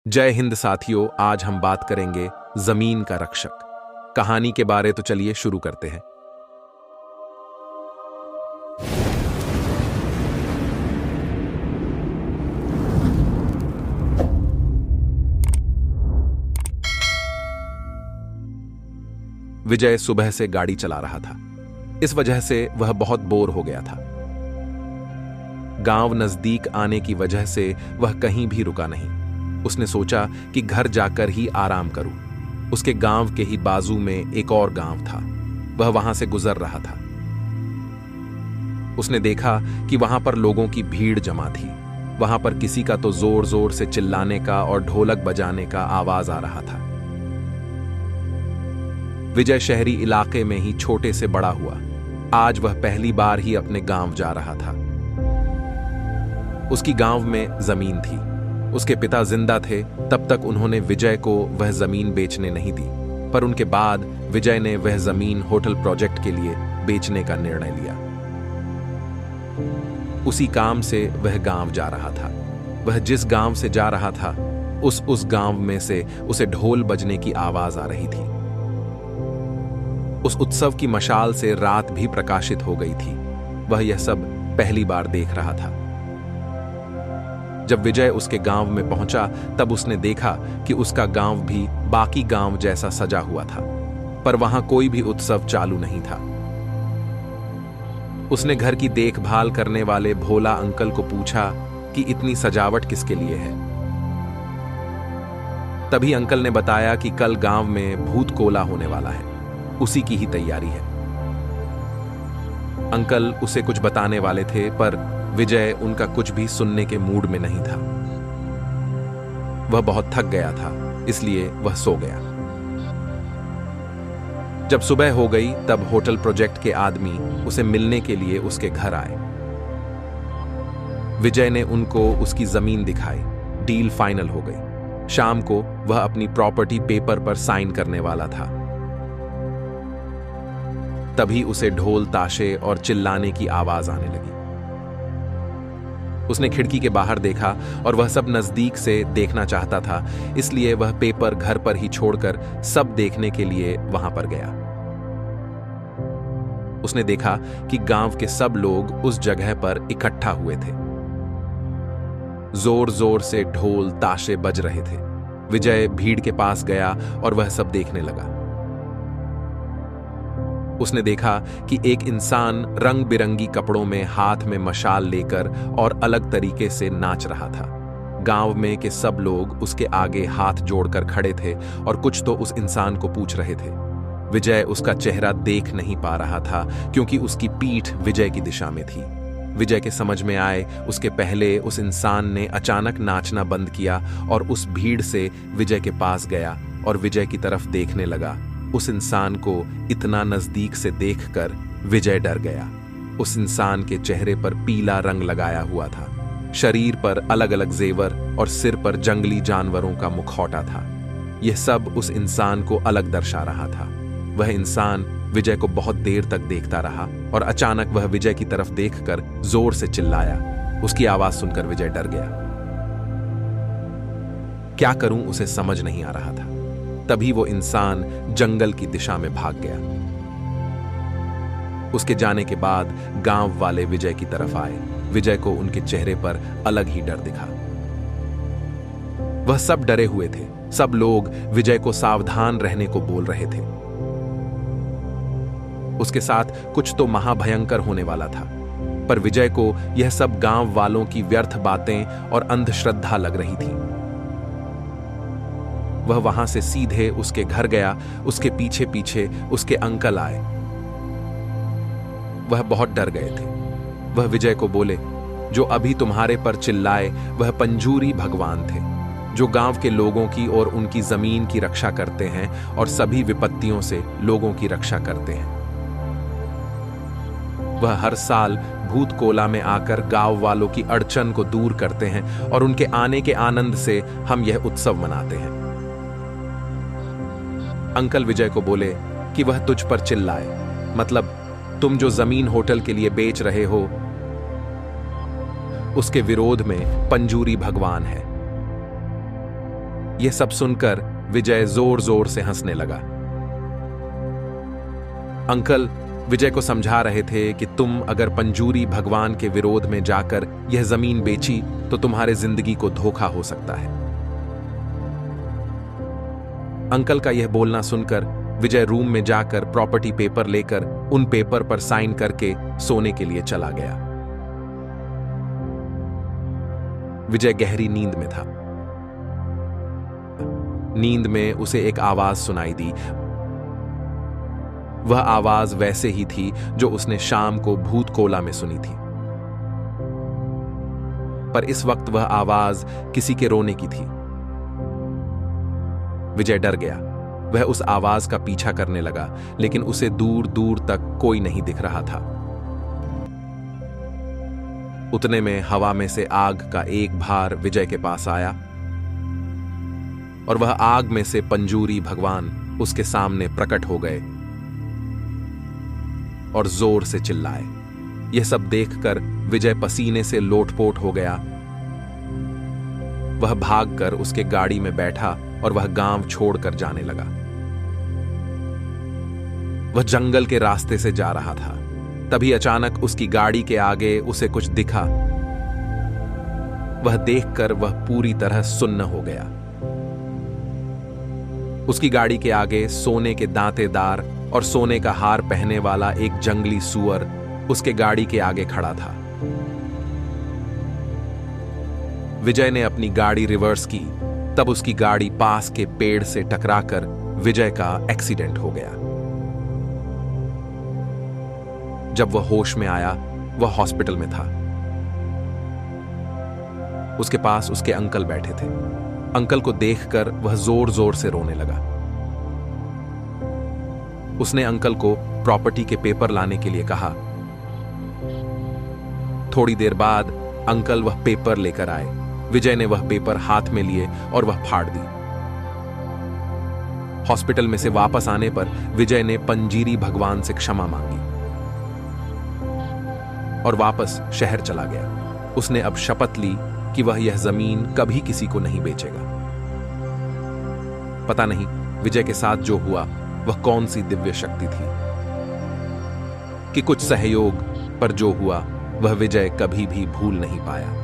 जय हिंद साथियों, आज हम बात करेंगे जमीन का रक्षक। कहानी के बारे तो चलिए शुरू करते हैं। विजय सुबह से गाड़ी चला रहा था। इस वजह से वह बहुत बोर हो गया था। गांव नजदीक आने की वजह से वह कहीं भी रुका नहीं। उसने सोचा कि घर जाकर ही आराम करूं। उसके गांव के ही बाजू में एक और गांव था। वह वहां से गुजर रहा था। उसने देखा कि वहां पर लोगों की भीड़ जमा थी। वहां पर किसी का तो जोर जोर से चिल्लाने का और ढोलक बजाने का आवाज आ रहा था। विजय शहरी इलाके में ही छोटे से बड़ा हुआ। आज वह पहली बार ही अपने गांव जा रहा था। उसकी गांव में जमीन थी। उसके पिता जिंदा थे तब तक उन्होंने विजय को वह जमीन बेचने नहीं दी, पर उनके बाद विजय ने वह जमीन होटल प्रोजेक्ट के लिए बेचने का निर्णय लिया। उसी काम से वह गांव जा रहा था। वह जिस गांव से जा रहा था उस गांव में से उसे ढोल बजने की आवाज आ रही थी। उस उत्सव की मशाल से रात भी प्रकाशित हो गई थी। वह यह सब पहली बार देख रहा था। जब विजय उसके गांव में पहुंचा तब उसने देखा कि उसका गांव भी बाकी गांव जैसा सजा हुआ था, पर वहां कोई भी उत्सव चालू नहीं था। उसने घर की देखभाल करने वाले भोला अंकल को पूछा कि इतनी सजावट किसके लिए है। तभी अंकल ने बताया कि कल गांव में भूत कोला होने वाला है, उसी की ही तैयारी है। अंकल उसे कुछ बताने वाले थे, पर विजय उनका कुछ भी सुनने के मूड में नहीं था। वह बहुत थक गया था, इसलिए वह सो गया। जब सुबह हो गई तब होटल प्रोजेक्ट के आदमी उसे मिलने के लिए उसके घर आए। विजय ने उनको उसकी जमीन दिखाई। डील फाइनल हो गई। शाम को वह अपनी प्रॉपर्टी पेपर पर साइन करने वाला था। तभी उसे ढोल ताशे और चिल्लाने की आवाज आने लगी। उसने खिड़की के बाहर देखा और वह सब नजदीक से देखना चाहता था, इसलिए वह पेपर घर पर ही छोड़कर सब देखने के लिए वहां पर गया। उसने देखा कि गांव के सब लोग उस जगह पर इकट्ठा हुए थे। जोर जोर से ढोल ताशे बज रहे थे। विजय भीड़ के पास गया और वह सब देखने लगा। उसने देखा कि एक इंसान रंग बिरंगी कपड़ों में हाथ में मशाल लेकर और अलग तरीके से नाच रहा था। गांव में के सब लोग उसके आगे हाथ जोड़कर खड़े थे और कुछ तो उस इंसान को पूछ रहे थे। विजय उसका चेहरा देख नहीं पा रहा था क्योंकि उसकी पीठ विजय की दिशा में थी। विजय के समझ में आए उसके पहले उस इंसान ने अचानक नाचना बंद किया और उस भीड़ से विजय के पास गया और विजय की तरफ देखने लगा। उस इंसान को इतना नजदीक से देखकर विजय डर गया। उस इंसान के चेहरे पर पीला रंग लगाया हुआ था। शरीर पर अलग अलग जेवर और सिर पर जंगली जानवरों का मुखौटा था। यह सब उस इंसान को अलग दर्शा रहा था। वह इंसान विजय को बहुत देर तक देखता रहा और अचानक वह विजय की तरफ देखकर जोर से चिल्लाया। उसकी आवाज सुनकर विजय डर गया। क्या करूं उसे समझ नहीं आ रहा था। तभी वो इंसान जंगल की दिशा में भाग गया। उसके जाने के बाद गांव वाले विजय की तरफ आए। विजय को उनके चेहरे पर अलग ही डर दिखा। वह सब डरे हुए थे। सब लोग विजय को सावधान रहने को बोल रहे थे। उसके साथ कुछ तो महाभयंकर होने वाला था, पर विजय को यह सब गांव वालों की व्यर्थ बातें और अंधश्रद्धा लग रही थी। वह वहां से सीधे उसके घर गया। उसके पीछे पीछे उसके अंकल आए। वह बहुत डर गए थे। वह विजय को बोले, जो अभी तुम्हारे पर चिल्लाए वह पंजूरी भगवान थे, जो गांव के लोगों की और उनकी जमीन की रक्षा करते हैं और सभी विपत्तियों से लोगों की रक्षा करते हैं। वह हर साल भूत कोला में आकर गांव वालों की अड़चन को दूर करते हैं और उनके आने के आनंद से हम यह उत्सव मनाते हैं। अंकल विजय को बोले कि वह तुझ पर चिल्लाए, मतलब तुम जो जमीन होटल के लिए बेच रहे हो उसके विरोध में पंजूरी भगवान है। यह सब सुनकर विजय जोर जोर से हंसने लगा। अंकल विजय को समझा रहे थे कि तुम अगर पंजूरी भगवान के विरोध में जाकर यह जमीन बेची तो तुम्हारे जिंदगी को धोखा हो सकता है। अंकल का यह बोलना सुनकर विजय रूम में जाकर प्रॉपर्टी पेपर लेकर उन पेपर पर साइन करके सोने के लिए चला गया। विजय गहरी नींद में था। नींद में उसे एक आवाज सुनाई दी। वह आवाज वैसे ही थी जो उसने शाम को भूत कोला में सुनी थी, पर इस वक्त वह आवाज किसी के रोने की थी। विजय डर गया। वह उस आवाज का पीछा करने लगा, लेकिन उसे दूर दूर तक कोई नहीं दिख रहा था। उतने में हवा में से आग का एक भार विजय के पास आया और वह आग में से पंजूरी भगवान उसके सामने प्रकट हो गए और जोर से चिल्लाए। यह सब देखकर विजय पसीने से लोटपोट हो गया। वह भागकर उसके गाड़ी में बैठा और वह गांव छोड़कर जाने लगा। वह जंगल के रास्ते से जा रहा था। तभी अचानक उसकी गाड़ी के आगे उसे कुछ दिखा। वह देखकर वह पूरी तरह सुन्न हो गया। उसकी गाड़ी के आगे सोने के दांतेदार और सोने का हार पहने वाला एक जंगली सूअर उसके गाड़ी के आगे खड़ा था। विजय ने अपनी गाड़ी रिवर्स की, तब उसकी गाड़ी पास के पेड़ से टकराकर विजय का एक्सीडेंट हो गया। जब वह होश में आया, वह हॉस्पिटल में था। उसके पास उसके अंकल बैठे थे। अंकल को देखकर वह जोर जोर से रोने लगा। उसने अंकल को प्रॉपर्टी के पेपर लाने के लिए कहा। थोड़ी देर बाद अंकल वह पेपर लेकर आए। विजय ने वह पेपर हाथ में लिए और वह फाड़ दी। हॉस्पिटल में से वापस आने पर विजय ने पंजीरी भगवान से क्षमा मांगी और वापस शहर चला गया। उसने अब शपथ ली कि वह यह जमीन कभी किसी को नहीं बेचेगा। पता नहीं विजय के साथ जो हुआ वह कौन सी दिव्य शक्ति थी कि कुछ सहयोग, पर जो हुआ वह विजय कभी भी भूल नहीं पाया।